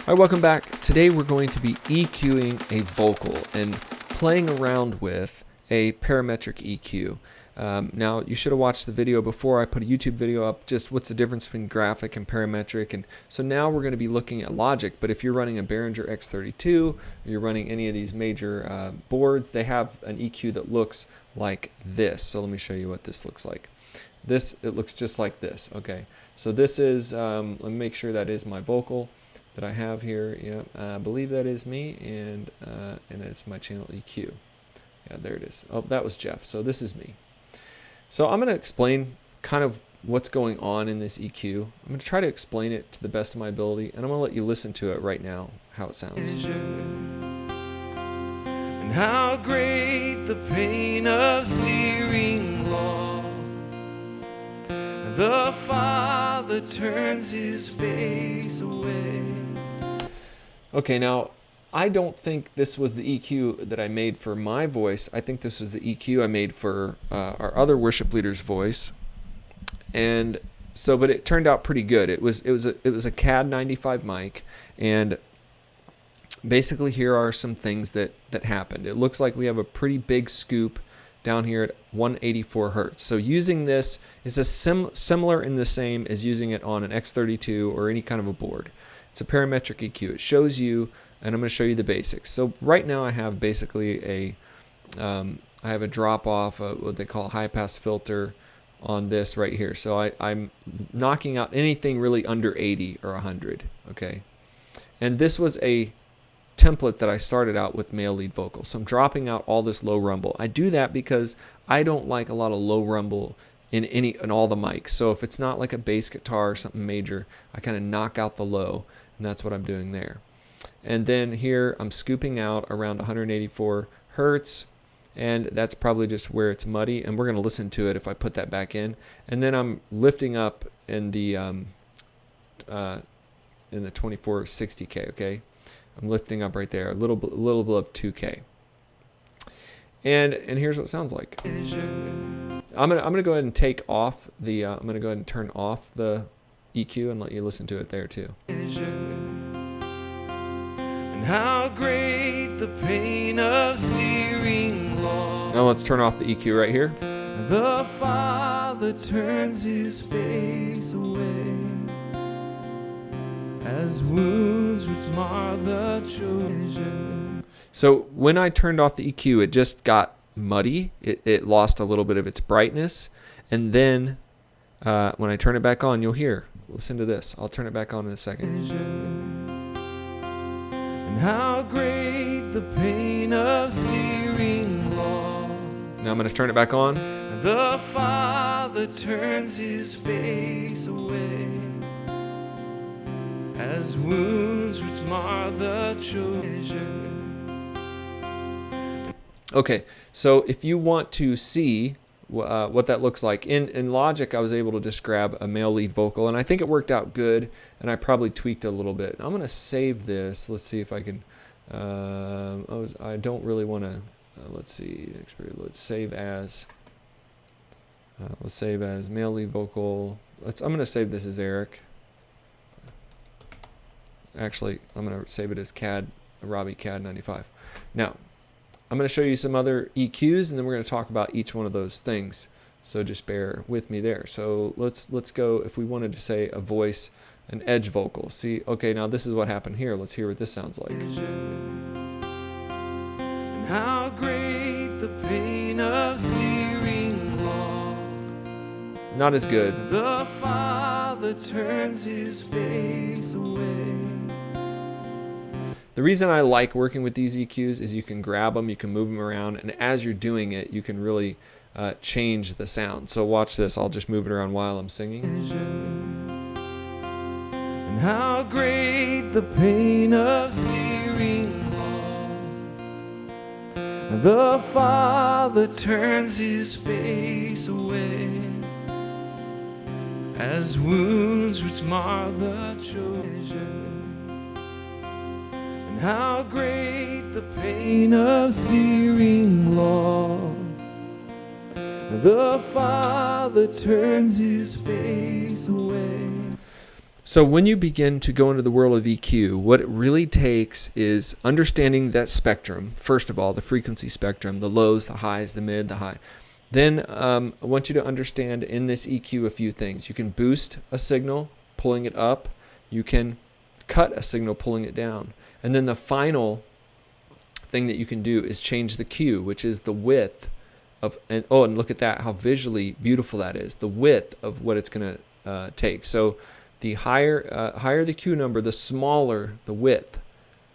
All right, welcome back. Today we're going to be EQing a vocal and playing around with a parametric EQ. Now, you should have watched the video before. I put a YouTube video up, just what's the difference between graphic and parametric. And so now we're going to be looking at Logic, but if you're running a Behringer X32, or you're running any of these major boards, they have an EQ that looks like this. So let me show you what this looks like. It looks just like this, okay? So this is, let me make sure that is my vocal that I have here. Yeah, I believe that is me, and it's my channel EQ. Yeah, there it is. Oh, that was Jeff. So this is me. So I'm going to explain kind of what's going on in this EQ. I'm going to try to explain it to the best of my ability, and I'm going to let you listen to it right now, how it sounds. And how great the pain of searing loss. The Father turns his face away. Okay, now I don't think this was the EQ that I made for my voice. I think this was the EQ I made for our other worship leader's voice, and so, but it turned out pretty good. It was a CAD 95 mic, and basically here are some things that happened. It looks like we have a pretty big scoop down here at 184 hertz. So using this is similar in the same as using it on an X32 or any kind of a board. It's a parametric EQ. It shows you, and I'm going to show you the basics. So right now I have basically I have a drop off, what they call a high pass filter on this right here. So I'm knocking out anything really under 80 or 100, okay? And this was a template that I started out with male lead vocal. So I'm dropping out all this low rumble. I do that because I don't like a lot of low rumble in all the mics. So if it's not like a bass guitar or something major, I kind of knock out the low, and that's what I'm doing there. And then here I'm scooping out around 184 hertz, and that's probably just where it's muddy, and we're going to listen to it if I put that back in. And then I'm lifting up in the 2460K, okay? I'm lifting up right there, a little above 2K. And here's what it sounds like. I'm gonna go ahead and take off the I'm gonna go ahead and turn off the EQ and let you listen to it there too. And how great the pain of searing loss. Now let's turn off the EQ right here. The Father turns his face away. As wounds which mar the children. So when I turned off the EQ, it just got muddy. It lost a little bit of its brightness. And then when I turn it back on, you'll hear. Listen to this. I'll turn it back on in a second. And how great the pain of searing loss. Now I'm going to turn it back on. The Father turns his face away. As wounds which mar the children. Okay, so if you want to see what that looks like, in Logic I was able to just grab a male lead vocal, and I think it worked out good, and I probably tweaked it a little bit. I'm going to save this. Let's see if I can, I don't really want to, let's see, let's save as male lead vocal. I'm going to save this as Eric. Actually, I'm going to save it as Robbie CAD 95. Now, I'm going to show you some other EQs, and then we're going to talk about each one of those things. So just bear with me there. So let's go, if we wanted to say a voice, an edge vocal. See, okay, now this is what happened here. Let's hear what this sounds like. And how great the pain of searing loss. Not as good. The Father turns his face away. The reason I like working with these EQs is you can grab them, you can move them around, and as you're doing it, you can really change the sound. So watch this. I'll just move it around while I'm singing. And how great the pain of searing loss. The Father turns his face away. As wounds which mar the children. And how great the pain of searing loss. The Father turns his face away. So when you begin to go into the world of EQ, what it really takes is understanding that spectrum. First of all, the frequency spectrum, the lows, the highs, the mid, the high. Then I want you to understand in this EQ a few things. You can boost a signal, pulling it up. You can cut a signal, pulling it down. And then the final thing that you can do is change the Q, which is the width of, and look at that, how visually beautiful that is, the width of what it's going to take. So the higher the Q number, the smaller the width.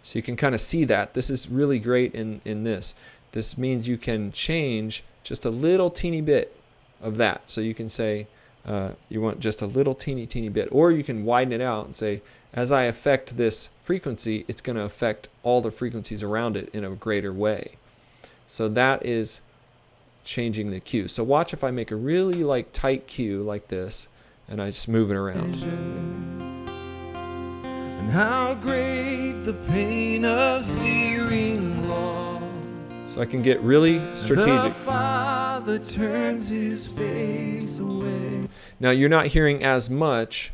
So you can kind of see that. This is really great in this. This means you can change just a little teeny bit of that. So you can say you want just a little teeny bit, or you can widen it out and say, as I affect this frequency, it's going to affect all the frequencies around it in a greater way. So that is changing the Q. So watch if I make a really like tight Q like this, and I just move it around. And how great the pain of searing loss. So I can get really strategic. The Father turns his face away. Now you're not hearing as much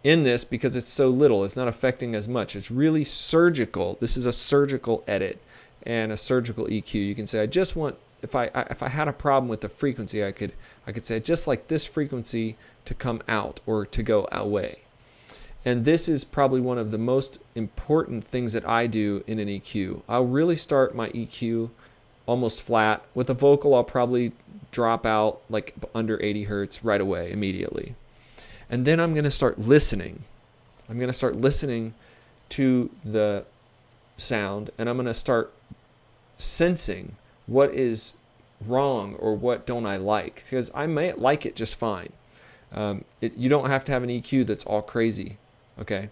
in this because it's so little. It's not affecting as much. It's really surgical. This is a surgical edit and a surgical EQ. You can say, I just want, if I had a problem with the frequency, I could say, just like this frequency to come out or to go away. And this is probably one of the most important things that I do in an EQ. I'll really start my EQ almost flat. With a vocal, I'll probably drop out like under 80 hertz right away, immediately. And then I'm going to start listening. I'm going to start listening to the sound, and I'm going to start sensing what is wrong or what don't I like, because I may like it just fine. You don't have to have an EQ that's all crazy, okay?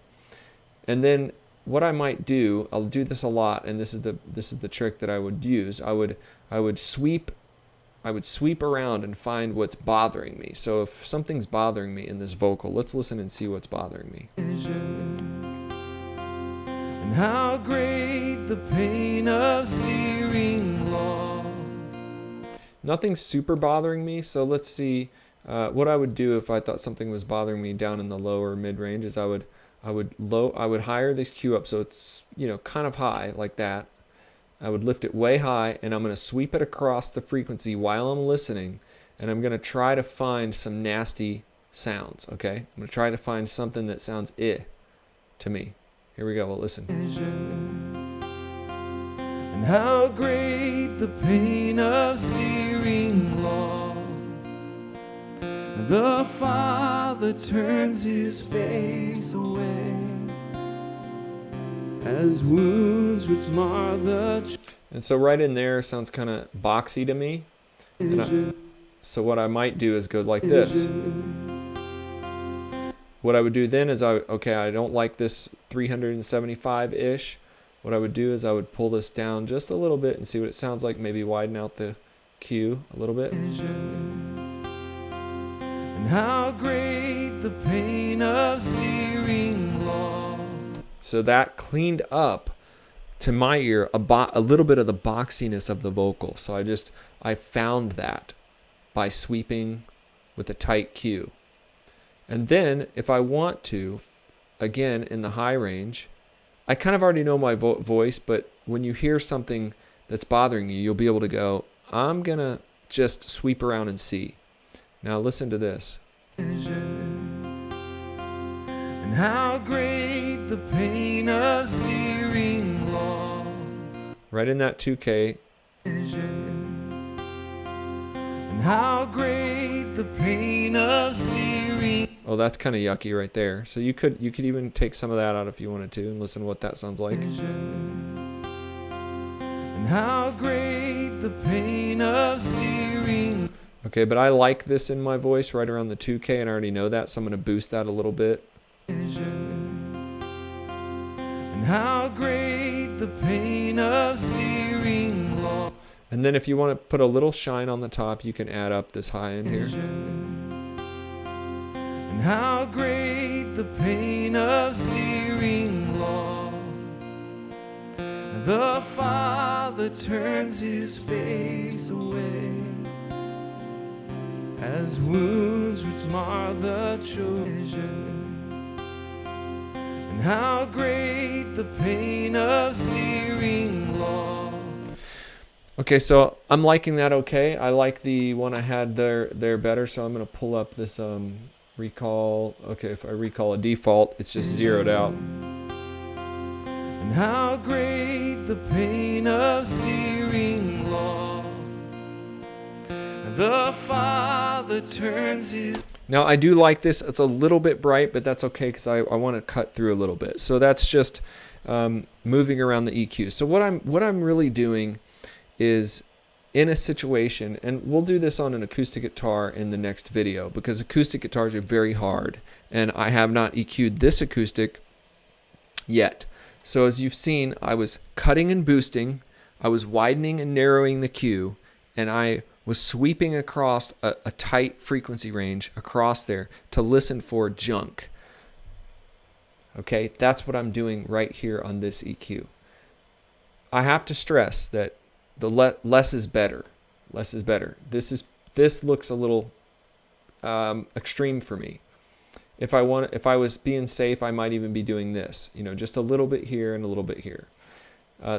And then what I might do, I'll do this a lot, and this is the trick that I would use. I would sweep around and find what's bothering me. So if something's bothering me in this vocal, let's listen and see what's bothering me. And how great the pain of searing loss. Nothing's super bothering me, so let's see. What I would do if I thought something was bothering me down in the lower mid range is I would higher this Q up so it's kind of high like that. I would lift it way high, and I'm going to sweep it across the frequency while I'm listening, and I'm going to try to find some nasty sounds. Okay, I'm going to try to find something that sounds to me. Here we go. We'll listen. And how great the pain of searing loss. The Father turns his face away as wounds which mar the. And so right in there sounds kind of boxy to me. So what I might do is go like this. What I would do then is I don't like this 375-ish. What I would do is I would pull this down just a little bit and see what it sounds like. Maybe widen out the Q a little bit. And how great the pain of searing loss. So that cleaned up to my ear a little bit of the boxiness of the vocal. So I found that by sweeping with a tight Q. And then if I want to, again in the high range, I kind of already know my voice, but when you hear something that's bothering you, you'll be able to go, I'm going to just sweep around and see. Now listen to this. And how great the pain of searing loss. Right in that 2K. And how great the pain of searing. Oh, that's kind of yucky right there. So you could even take some of that out if you wanted to and listen to what that sounds like. And how great the pain of searing. Okay, but I like this in my voice right around the 2K, and I already know that, so I'm going to boost that a little bit. And how great the pain of searing loss. And then if you want to put a little shine on the top, you can add up this high end here. And how great the pain of searing loss. The Father turns his face away as wounds which mar the children. how great the pain of searing loss. Okay, so I'm liking that okay. I like the one I had there better, so I'm going to pull up this recall. Okay, if I recall a default, it's just zeroed out. And how great the pain of searing loss. The Father turns his... Now, I do like this. It's a little bit bright, but that's okay because I want to cut through a little bit. So that's just moving around the EQ. So what I'm really doing is in a situation, and we'll do this on an acoustic guitar in the next video because acoustic guitars are very hard, and I have not EQ'd this acoustic yet. So as you've seen, I was cutting and boosting, I was widening and narrowing the Q, and I was sweeping across a tight frequency range across there to listen for junk. Okay, that's what I'm doing right here on this EQ. I have to stress that the less is better. Less is better. This looks a little extreme for me. If I was being safe, I might even be doing this. You know, just a little bit here and a little bit here.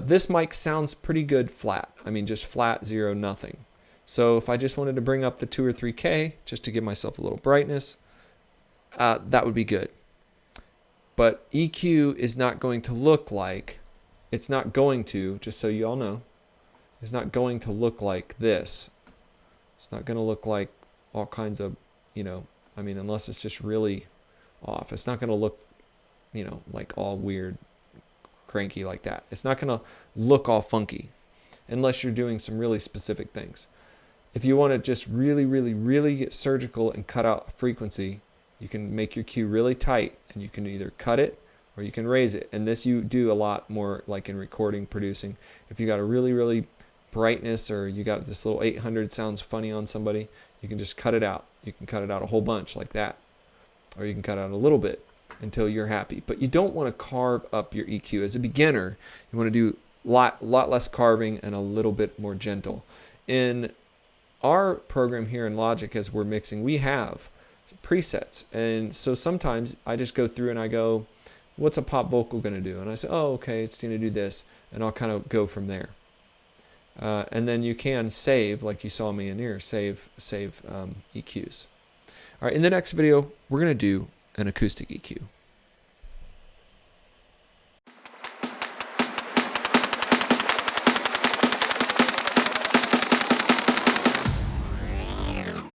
This mic sounds pretty good flat. I mean, just flat, zero, nothing. So if I just wanted to bring up the 2 or 3K just to give myself a little brightness, that would be good. But EQ is not going to look like, it's not going to, just so you all know, it's not going to look like this. It's not going to look like all kinds of, you know, I mean, unless it's just really off. It's not going to look, you know, like all weird, cranky like that. It's not going to look all funky unless you're doing some really specific things. If you want to just really, really, really get surgical and cut out a frequency, you can make your Q really tight and you can either cut it or you can raise it. And this you do a lot more like in recording, producing. If you got a really, really brightness or you got this little 800 sounds funny on somebody, you can just cut it out. You can cut it out a whole bunch like that. Or you can cut out a little bit until you're happy. But you don't want to carve up your EQ. As a beginner, you want to do a lot less carving and a little bit more gentle. In our program here in Logic, as we're mixing, we have presets. And so sometimes I just go through and I go, what's a pop vocal going to do? And I say, oh, okay, it's going to do this. And I'll kind of go from there. And then you can save, like you saw me in here, save EQs. All right, in the next video, we're going to do an acoustic EQ.